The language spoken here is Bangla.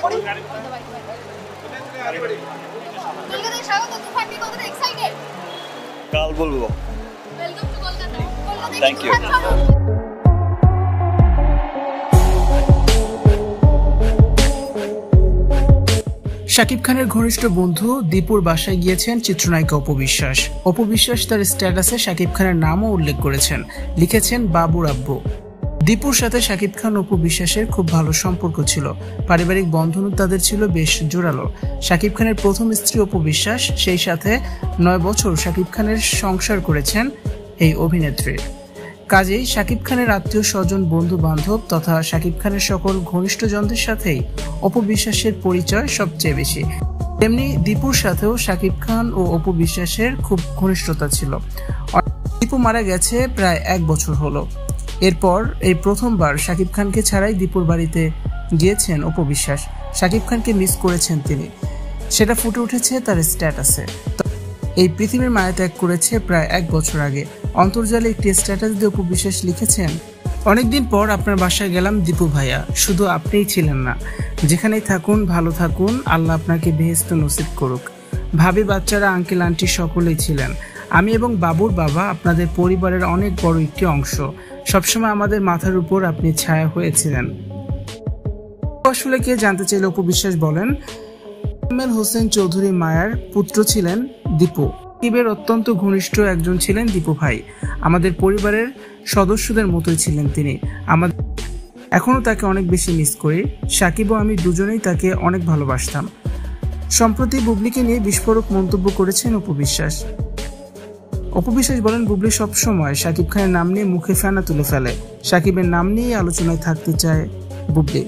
কলকাতায় স্বাগত। তুফান নিয়ে কতটা এক্সাইটেড? কাল বলবো। Welcome to Kolkata. Thank you. Shakib খানের ঘনিষ্ঠ বন্ধু দীপুর বাসায় গিয়েছেন চিত্রনায়িকা অপু বিশ্বাস। অপু বিশ্বাস তার স্ট্যাটাসে শাকিব খানের নামও উল্লেখ করেছেন, লিখেছেন বাবুর আব্বু। দীপুর সাথে শাকিব খান অপু বিশ্বাসের খুব ভালো সম্পর্ক ছিল, পারিবারিক বন্ধনও তাদের ছিল বেশ জোরালো। শাকিব খানের প্রথম স্ত্রী অপু বিশ্বাস, সেই সাথে 9 বছর শাকিব খানের সংসার করেছেন এই অভিনেত্রী। কাজেই শাকিব খানের আত্মীয় স্বজন, বন্ধু বান্ধব তথা শাকিব খানের সকল ঘনিষ্ঠজনদের সাথেই অপু বিশ্বাসের পরিচয় সবচেয়ে বেশি। তেমনি দীপুর সাথেও শাকিব খান ও অপু বিশ্বাসের খুব ঘনিষ্ঠতা ছিল। দীপু মারা গেছে প্রায় 1 বছর হলো। এরপর এই প্রথমবার শাকিব খানকে ছাড়াই দীপুর বাড়িতে গিয়েছেন অপু বিশ্বাস। শাকিব খানকে মিস করেছেন তিনি, সেটা ফুটে উঠেছে তার স্ট্যাটাসে। এই পৃথিবীর মায়া ত্যাগ করেছে প্রায় 1 বছর আগে। অন্তর্জালে একটি স্ট্যাটাস দিয়ে অপু বিশ্বাস লিখেছেন, অনেকদিন পর আপনার বাসায় গেলাম দীপু ভাইয়া, শুধু আপনিই ছিলেন না, যেখানেই থাকুন ভালো থাকুন, আল্লাহ আপনাকে বেহেশত নসিব করুক। ভাবি, বাচ্চারা, আঙ্কেল আন্টি সকলেই ছিলেন। আমি এবং বাবুর বাবা আপনাদের পরিবারের অনেক বড় একটি অংশ। সবসময় আমাদের মাথার উপর আপনি ছায়া হয়েছিলেন। আসলে কে জানতে চাইলে অপু বিশ্বাস বলেন, হোসেন চৌধুরী মায়ার পুত্র ছিলেন দীপু। সাকিবের অত্যন্ত ঘনিষ্ঠ একজন ছিলেন দীপু ভাই। আমাদের পরিবারের সদস্যদের মতোই ছিলেন তিনি। এখনো তাকে অনেক বেশি মিস করি। সাকিব ও আমি দুজনেই তাকে অনেক ভালোবাসতাম। সম্প্রতি বুবলিকে নিয়ে বিস্ফোরক মন্তব্য করেছেন অপু বিশ্বাস। অপু বিশ্বাস বলেন, বুবলি সবসময় শাকিব খানের নাম নিয়ে মুখে ফেনা তুলে ফেলে। সাকিবের নাম নিয়ে আলোচনায় থাকতে চায় বুবলি।